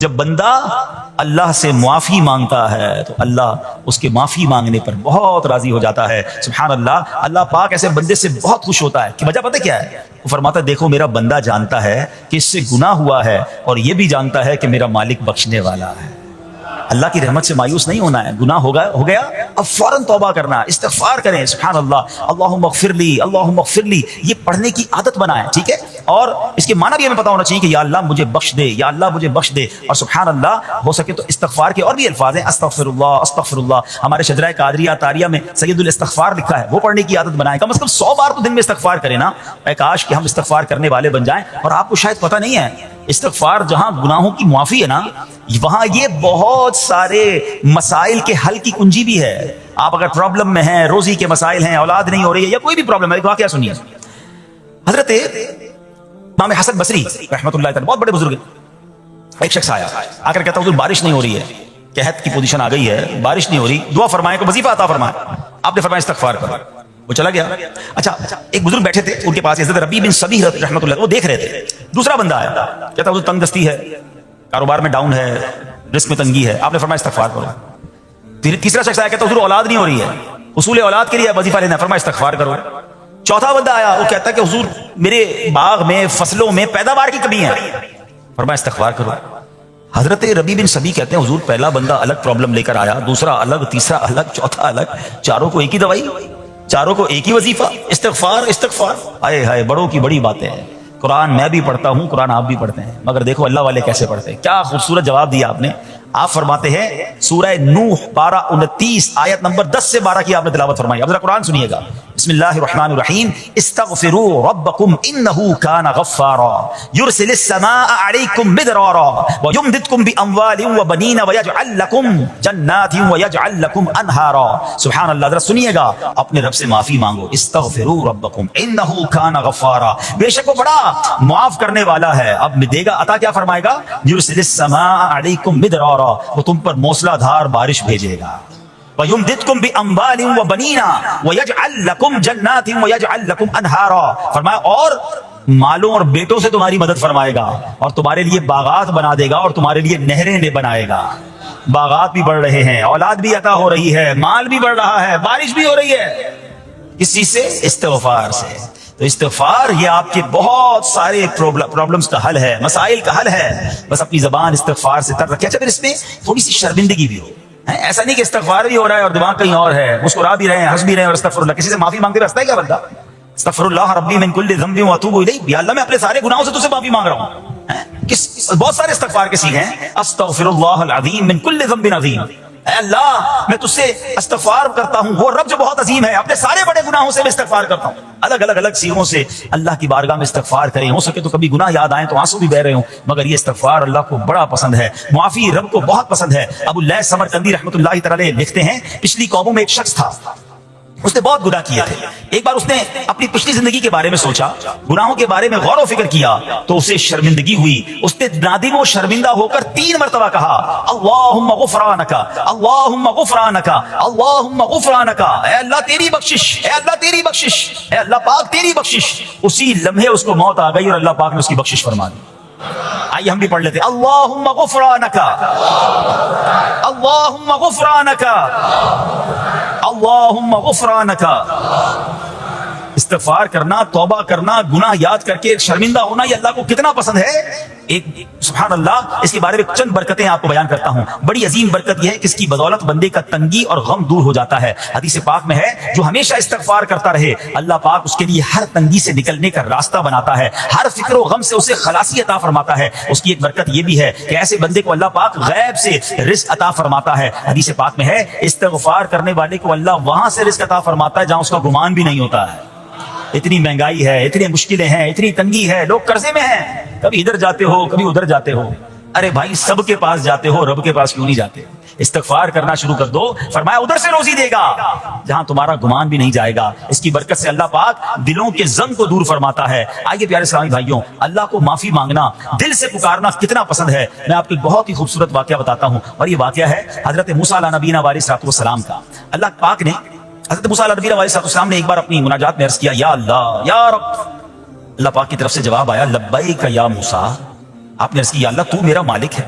جب بندہ اللہ سے معافی مانگتا ہے تو اللہ اس کے معافی مانگنے پر بہت راضی ہو جاتا ہے. سبحان اللہ. اللہ پاک ایسے بندے سے بہت خوش ہوتا ہے. کہ وجہ پتہ کیا ہے؟ وہ فرماتا ہے دیکھو میرا بندہ جانتا ہے کہ اس سے گناہ ہوا ہے اور یہ بھی جانتا ہے کہ میرا مالک بخشنے والا ہے. اللہ کی رحمت سے مایوس نہیں ہونا ہے. گناہ ہو گیا اب فوراً توبہ کرنا, استغفار کریں. سبحان اللہ. اللہم اغفر لی, اللہم اغفر لی, یہ پڑھنے کی عادت بنائیں. ٹھیک ہے, اور اس کے معنی بھی ہمیں پتا ہونا چاہیے کہ یا اللہ مجھے بخش دے, یا اللہ مجھے بخش دے. اور سبحان اللہ, ہو سکے تو استغفار کے اور بھی الفاظ ہیں, استغفر اللہ, استغفر اللہ. ہمارے شجرہ قادریہ طاریہ میں سید الاستغفار لکھا ہے, وہ پڑھنے کی عادت بنائیں. کم از کم 100 بار تو دن میں استغفار کریں نا. اے کاش کہ ہم استغفار کرنے والے بن جائیں. اور آپ کو شاید پتہ نہیں ہے, استغفار جہاں گناہوں کی معافی ہے نا, وہاں یہ بہت سارے مسائل کے حل کی کنجی بھی ہے. آپ اگر پرابلم میں ہیں, روزی کے مسائل ہیں, اولاد نہیں ہو رہی ہے, یا کوئی بھی پرابلم ہے, ایک واقعہ سنیے. حضرت امام حسن بصری رحمۃ اللہ تعالی, بہت بڑے بزرگ ہیں. ایک شخص آیا, آ کر کہتا حضور بارش نہیں ہو رہی ہے, قحط کی پوزیشن آ گئی ہے, بارش نہیں ہو رہی, دعا فرمائیں, کو وظیفہ عطا فرمائیں. آپ نے فرمایا استغفار کرو. وہ چلا گیا. اچھا, ایک بزرگ بیٹھے تھے, ان کے پاس حضرت ربیع بن صبیح رحمۃ اللہ, وہ دیکھ رہے تھے. دوسرا بندہ آیا, کہتا حضور تنگ دستی ہے, کاروبار میں ڈاؤن ہے, رزق میں تنگی ہے. آپ نے فرمایا استغفار کرو. پھر تیسرا شخص آیا, کہتا حضور اولاد نہیں ہو رہی ہے, حصول اولاد کے لیے وظیفہ لینا ہے. فرمایا استغفار کرو. چوتھا بندہ آیا, وہ کہتا ہے کہ حضور میرے باغ میں, فصلوں میں پیداوار کی کمی ہے. فرمایا استغفار کرو. حضرت ربیع بن صبیح کہتے ہیں حضور پہلا بندہ الگ پرابلم لے کر آیا, دوسرا الگ, تیسرا الگ, چوتھا الگ, چاروں کو ایک ہی دوائی, چاروں کو ایک ہی وظیفہ, استغفار استغفار. آئے ہائے, بڑوں کی بڑی باتیں ہیں. قرآن میں بھی پڑھتا ہوں, قرآن آپ بھی پڑھتے ہیں, مگر دیکھو اللہ والے کیسے پڑھتے ہیں. کیا خوبصورت جواب دیا آپ نے. آپ فرماتے ہیں سورہ نوح پارہ 29 آیت نمبر 10 سے 12 کی آپ نے تلاوت فرمائی. اب ذرا قرآن سنیے گا. بسم اللہ الرحمن الرحیم. استغفروا ربکم انہ کان غفارا یرسل السماء علیکم مدرارا ویمددکم باموال وبنین ویجعل لکم جنات ویجعل لکم انہارا. سبحان اللہ. ذرا سنیے گا, اپنے رب سے معافی مانگو. استغفروا ربکم انہ کان غفارا, بے شک وہ بڑا معاف کرنے والا ہے. اب دے گا عطا, کیا فرمائے گا؟ یرسل السماء علیکم مدرارا, وہ تم پر موسلا دھار بارش بھیجے گا. وَيُمْدِدْكُمْ بِأَمْوَالٍ وَبَنِينَ وَيَجْعَلْ لَكُمْ جَنَّاتٍ وَيَجْعَلْ لَكُمْ أَنْهَارًا. فرمایا اور مالوں اور بیٹوں سے تمہاری مدد فرمائے گا, اور تمہارے لیے باغات بنا دے گا, اور تمہارے لیے نہریں بھی بنائے گا. باغات بھی بڑھ رہے ہیں, اولاد بھی عطا ہو رہی ہے, مال بھی بڑھ رہا ہے, بارش بھی ہو رہی ہے. کس چیز سے؟ استغفار سے. تو استغفار یہ آپ کے بہت سارے پرابلمز کا حل ہے, مسائل کا حل ہے. بس اپنی زبان استغفار سے تر رکھے. اچھا, پھر اس میں تھوڑی سی شرمندگی بھی ہو. ایسا نہیں کہ استغفار بھی ہو رہا ہے اور دماغ کہیں اور ہے, مسکرا بھی رہے ہیں, ہنس بھی رہے ہیں, اور استغفر اللہ, کسی سے معافی مانگتے رہتا ہے کیا بندہ؟ استغفر اللہ ربی من کل ذنب واتوب الیہ, یا اللہ میں اپنے سارے گناہوں سے تجھ سے معافی مانگ رہا ہوں. بہت سارے استغفار کے سیکھے ہیں. استغفر اللہ العظیم من کل ذنب عظیم, اے اللہ میں تجھ سے استغفار کرتا ہوں, وہ رب جو بہت عظیم ہے, اپنے سارے بڑے گناہوں سے میں استغفار کرتا ہوں. الگ الگ سیغوں سے اللہ کی بارگاہ میں استغفار کریں. ہو سکے تو کبھی گناہ یاد آئیں تو آنسو بھی بہ رہے ہوں, مگر یہ استغفار اللہ کو بڑا پسند ہے, معافی رب کو بہت پسند ہے. ابو اللیث سمرقندی رحمۃ اللہ تعالی لکھتے ہیں پچھلی قوموں میں ایک شخص تھا, اس نے بہت گناہ کیے تھے. ایک بار اس نے اپنی پچھلی زندگی کے بارے میں سوچا, گناہوں کے بارے میں غور و فکر کیا, تو اسے شرمندگی ہوئی. اس نے نادم و شرمندہ ہو کر 3 مرتبہ کہا اللہم غفرانک, اللہم غفرانک, اللہم غفرانک. اے اللہ تیری بخشش, اے اللہ تیری بخشش, اے اللہ پاک تیری بخشش. اسی لمحے اس کو موت آ گئی اور اللہ پاک نے اس کی بخشش فرما دی. آئیے ہم بھی پڑھ لیتے ہیں. اللہم غفرانک, اللہم غفرانک, اللہم غفرانک. استغفار کرنا, توبہ کرنا, گناہ یاد کر کے شرمندہ ہونا, یہ اللہ کو کتنا پسند ہے. ایک سبحان اللہ, اس کے بارے میں چند برکتیں آپ کو بیان کرتا ہوں. بڑی عظیم برکت یہ ہے کہ اس کی بدولت بندے کا تنگی اور غم دور ہو جاتا ہے. حدیث پاک میں ہے جو ہمیشہ استغفار کرتا رہے, اللہ پاک اس کے لیے ہر تنگی سے نکلنے کا راستہ بناتا ہے, ہر فکر و غم سے اسے خلاصی عطا فرماتا ہے. اس کی ایک برکت یہ بھی ہے کہ ایسے بندے کو اللہ پاک غیب سے رزق عطا فرماتا ہے. حدیث پاک میں ہے استغفار کرنے والے کو اللہ وہاں سے رزق عطا فرماتا ہے جہاں اس کا گمان بھی نہیں ہوتا ہے. اتنی مہنگائی ہے, اتنی مشکلیں ہیں, اتنی تنگی ہے, لوگ قرضے میں ہیں, کبھی ادھر جاتے ہو کبھی ادھر جاتے ہو. ارے بھائی سب کے پاس جاتے ہو, رب کے پاس کیوں نہیں جاتے؟ استغفار کرنا شروع کر دو, فرمایا ادھر سے روزی دے گا جہاں تمہارا گمان بھی نہیں جائے گا. اس کی برکت سے اللہ پاک دلوں کے زنگ کو دور فرماتا ہے. آئیے پیارے اسلامی بھائیوں, اللہ کو معافی مانگنا, دل سے پکارنا کتنا پسند ہے. میں آپ کو ایک بہت ہی خوبصورت واقعہ بتاتا ہوں, اور یہ واقعہ ہے حضرت موسیٰ علیہ نبینا علیہ السلام کا. اللہ پاک نے حضرت موسیٰ علیہ نبینا علیہ السلام نے ایک بار اپنی مناجات میں عرض کیا یا اللہ یا رب. اللہ پاک کی طرف سے جواب آیا لبیک یا موسیٰ. آپ نے عرض کیا یا اللہ تو میرا مالک ہے,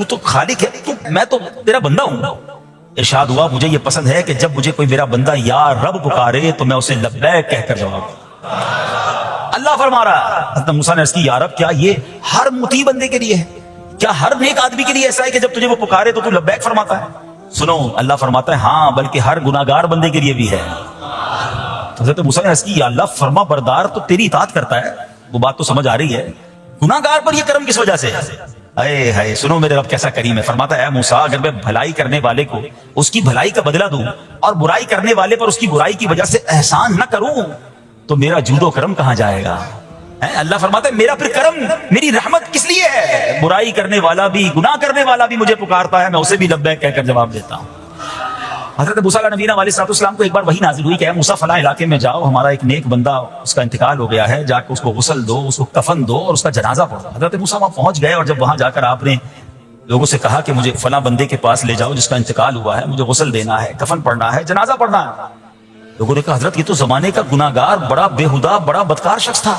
تو خالق ہے, میں تو تیرا بندہ ہوں. ارشاد ہوا مجھے یہ پسند ہے کہ جب مجھے کوئی میرا بندہ یا رب پکارے تو میں اسے لبیک کہہ کر جواب دوں. اللہ فرما رہا ہے, حضرت موسیٰ نے عرض کی یا رب کیا یہ ہر مطیع بندے کے لیے ہے؟ کیا ہر نیک آدمی کے لیے ایسا ہے کہ جب تجھے وہ پکارے تو لبیک فرماتا ہے؟ سنو, اللہ فرماتا ہے ہاں بلکہ ہر گناہگار بندے کے لیے بھی ہے. تو حضرت موسیٰ نے عرض کی یا اللہ فرما بردار تو تیری اطاعت کرتا ہے, وہ بات تو سمجھ آ رہی ہے, گناہگار پر یہ کرم کس وجہ سے؟ اے ہائے سنو میرے رب کیسا کریم ہے. فرماتا ہے اے موسیٰ اگر میں بھلائی کرنے والے کو اس کی بھلائی کا بدلہ دوں اور برائی کرنے والے پر اس کی برائی کی وجہ سے احسان نہ کروں تو میرا جود و کرم کہاں جائے گا؟ اللہ فرماتا ہے میرا پھر کرم, میری رحمت کس لیے ہے؟ برائی کرنے والا بھی, گناہ کرنے والا بھی مجھے پکارتا ہے, میں اسے بھی لبیک کہہ کر جواب دیتا ہوں. حضرت موسیٰ علیہ نبینا علیہ السلام کو ایک بار وحی نازل ہوئی کہ اے موسیٰ فلاں علاقے میں جاؤ, ہمارا ایک نیک بندہ اس کا انتقال ہو گیا ہے, جا کے اس کو غسل دو, اس کو کفن دو اور اس کا جنازہ پڑھو. حضرت موسیٰ وہاں پہنچ گئے اور جب وہاں جا کر آپ نے لوگوں سے کہا کہ مجھے فلاں بندے کے پاس لے جاؤ جس کا انتقال ہوا ہے, مجھے غسل دینا ہے, کفن پڑھنا ہے, جنازہ پڑھنا ہے. لوگوں نے کہا حضرت یہ تو زمانے کا گناہگار, بڑا بےہودہ, بڑا بدکار شخص تھا,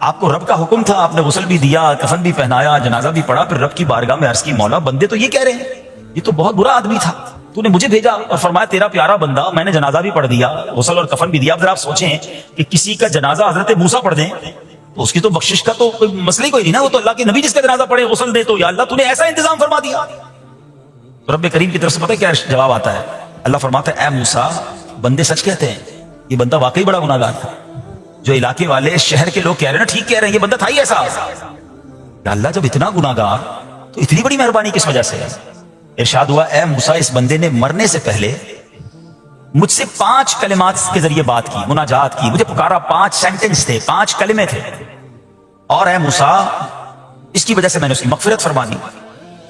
آپ کو رب کا حکم تھا, آپ نے غسل بھی دیا, کفن بھی پہنایا, جنازہ بھی پڑھا, پھر رب کی بارگاہ میں عرض کی مولا بندے تو یہ کہہ رہے ہیں یہ تو بہت برا آدمی تھا, تو نے مجھے بھیجا اور فرمایا تیرا پیارا بندہ, میں نے جنازہ بھی پڑھ دیا, غسل اور کفن بھی دیا. اب ذرا آپ سوچیں کہ کسی کا جنازہ حضرت موسیٰ پڑھ دیں تو اس کی تو بخشش کا تو کوئی مسئلہ ہی کوئی نہیں نا, وہ تو اللہ کے نبی جس کا جنازہ پڑھے غسل دے تو یا اللہ تو نے ایسا انتظام فرما دیا. تو رب کریم کی طرف سے پتہ کیا جواب آتا ہے؟ اللہ فرماتا ہے اے موسیٰ بندے سچ کہتے ہیں, یہ بندہ واقعی بڑا گناہگار تھا. جو علاقے والے شہر کے لوگ کہہ رہے ہیں نا ٹھیک کہہ رہے ہیں, یہ بندہ تھا ہی ایسا. یا اللہ جب اتنا گناہگار تو اتنی بڑی مہربانی کس وجہ سے؟ ارشاد ہوا اے موسیٰ اس بندے نے مرنے سے پہلے مجھ سے 5 کلمات کے ذریعے بات کی, مناجات کی, مجھے پکارا, 5 سینٹنس تھے, 5 کلمے تھے, اور اے موسیٰ اس کی وجہ سے میں نے اس کی مغفرت فرما دی.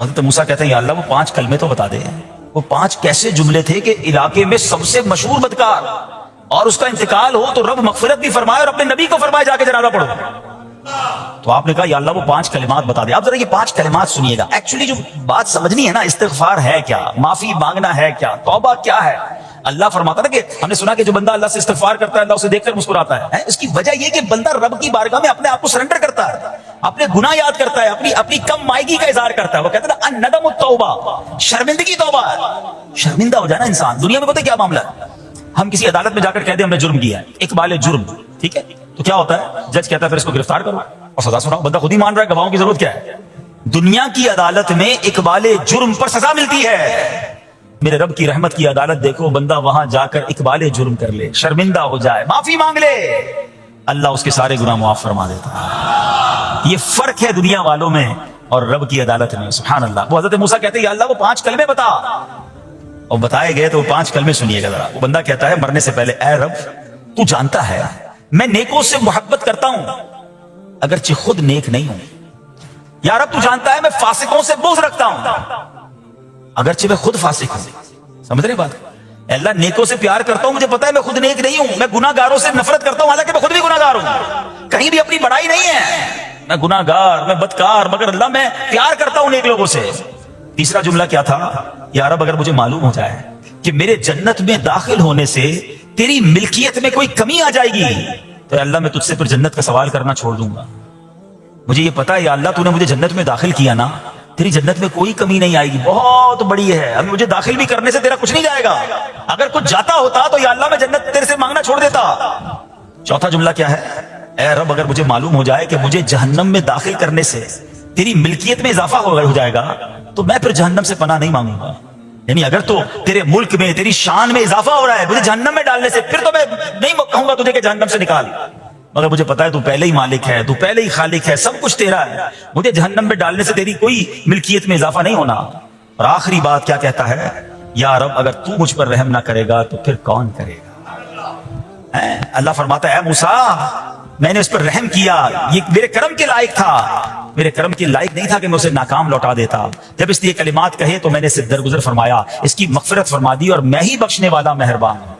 حضرت موسیٰ کہتے ہیں یا اللہ وہ 5 کلمے تو بتا دے, وہ 5 کیسے جملے تھے کہ علاقے میں سب سے مشہور بدکار اور اس کا انتقال ہو تو رب مغفرت بھی فرمائے اور اپنے نبی کو فرمائے جا کے جنازہ پڑھو. تو آپ نے کہا یا اللہ وہ 5 کلمات بتا دے. آپ ذرا یہ 5 کلمات سنیے گا. ایکچولی جو بات سمجھنی ہے نا, استغفار ہے کیا, معافی مانگنا ہے کیا, توبہ کیا ہے. اللہ فرماتا ہے کہ ہم نے سنا کہ جو بندہ اللہ سے استغفار کرتا ہے اللہ اسے دیکھ کر مسکراتا ہے. اس کی وجہ یہ کہ بندہ رب کی بارگاہ میں اپنے آپ کو سرنڈر کرتا ہے, اپنے گناہ یاد کرتا ہے, اپنی کم مائگی کا اظہار کرتا ہے. وہ کہتے ہیں الندم التوبہ, شرمندگی توبہ ہے. شرمندہ ہو جائے نا انسان. دنیا میں پتہ کیا معاملہ ہے, ہم کسی عدالت میں جا کر کہہ دیں ہم نے جرم کیا ہے, اقبال جرم, ٹھیک ہے, تو کیا ہوتا ہے, جج کہتا ہے پھر اس کو گرفتار کرو اور سزا سناؤ. بندہ خود ہی مان رہا ہے, گواہوں کی ضرورت کیا ہے. دنیا کی عدالت میں اقبال جرم پر سزا ملتی ہے. میرے رب کی رحمت کی عدالت دیکھو, بندہ وہاں جا کر اقبال جرم کر لے, شرمندہ ہو جائے, معافی مانگ لے, اللہ اس کے سارے گناہ معاف فرما دیتا ہے. یہ فرق ہے دنیا والوں میں اور رب کی عدالت میں. سبحان اللہ. وہ حضرت موسیٰ کہتے ہیں یا اللہ وہ 5 کلمے بتا, اور بتائے گئے تو 5 کلمے سنیے گا ذرا. وہ بندہ کہتا ہے مرنے سے پہلے اے رب تو جانتا ہے میں نیکوں سے محبت کرتا ہوں اگرچہ خود نیک نہیں ہوں. یا رب تو جانتا ہے میں فاسقوں سے بغض رکھتا ہوں اگرچہ میں خود فاسق ہوں. سمجھ رہے بات؟ اے اللہ نیکوں سے پیار کرتا ہوں, مجھے پتا ہے میں خود نیک نہیں ہوں. میں گناہ گاروں سے نفرت کرتا ہوں حالانکہ میں خود بھی گناہ گار ہوں. کہیں بھی اپنی بڑائی نہیں ہے, میں گناہ گار, میں بدکار, مگر اللہ میں پیار کرتا ہوں نیک لوگوں سے. تیسرا جملہ کیا تھا, یا رب اگر مجھے معلوم ہو جائے کہ میرے جنت میں داخل ہونے سے تیری ملکیت میں کوئی کمی آ جائے گی تو اے اللہ میں تجھ سے پھر جنت کا سوال کرنا چھوڑ دوں گا. مجھے یہ پتا ہے یا اللہ تو نے مجھے جنت میں داخل کیا نا, تیری جنت میں کوئی کمی نہیں آئے گی, بہت بڑی ہے. اب مجھے داخل بھی کرنے سے تیرا کچھ نہیں جائے گا. اگر کچھ جاتا ہوتا تو یا اللہ میں جنت تیرے سے مانگنا چھوڑ دیتا. چوتھا جملہ کیا ہے, اے رب اگر مجھے معلوم ہو جائے کہ مجھے جہنم میں داخل کرنے سے تیری ملکیت میں اضافہ ہو جائے گا تو میں پھر جہنم سے پناہ نہیں مانگوں گا. یعنی اگر تو تیرے ملک میں تیری شان میں اضافہ ہو رہا ہے مجھے جہنم میں ڈالنے سے, پھر تو میں نہیں کہوں گا تجھے کہ جہنم سے نکال, مگر مجھے پتا ہے تو پہلے ہی مالک ہے, تو پہلے ہی خالق ہے, سب کچھ تیرا ہے. مجھے جہنم میں ڈالنے سے تیری کوئی ملکیت میں اضافہ نہیں ہونا. اور آخری بات کیا کہتا ہے, یا رب اگر تو مجھ پر رحم نہ کرے گا تو پھر کون کرے گا. اللہ فرماتا ہے اے موسیٰ میں نے اس پر رحم کیا, یہ میرے کرم کے لائق تھا, میرے کرم کے لائق نہیں تھا کہ میں اسے ناکام لوٹا دیتا. جب اس نے یہ کلمات کہے تو میں نے اسے درگزر فرمایا, اس کی مغفرت فرما دی, اور میں ہی بخشنے والا مہربان ہوں.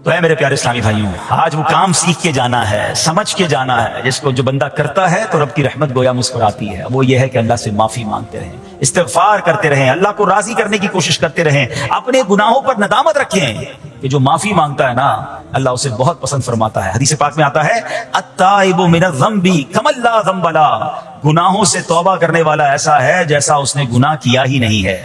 تو اے میرے پیارے اسلامی بھائیوں, آج وہ کام سیکھ کے جانا ہے, سمجھ کے جانا ہے, جس کو جو بندہ کرتا ہے تو رب کی رحمت گویا مسکراتی ہے. وہ یہ ہے کہ اللہ سے معافی مانگتے رہیں, استغفار کرتے رہیں, اللہ کو راضی کرنے کی کوشش کرتے رہیں, اپنے گناہوں پر ندامت رکھیں کہ جو معافی مانگتا ہے نا اللہ اسے بہت پسند فرماتا ہے. حدیث پاک میں آتا ہے التائب من الذنب کمن لا ذنب له، گناہوں سے توبہ کرنے والا ایسا ہے جیسا اس نے گناہ کیا ہی نہیں ہے.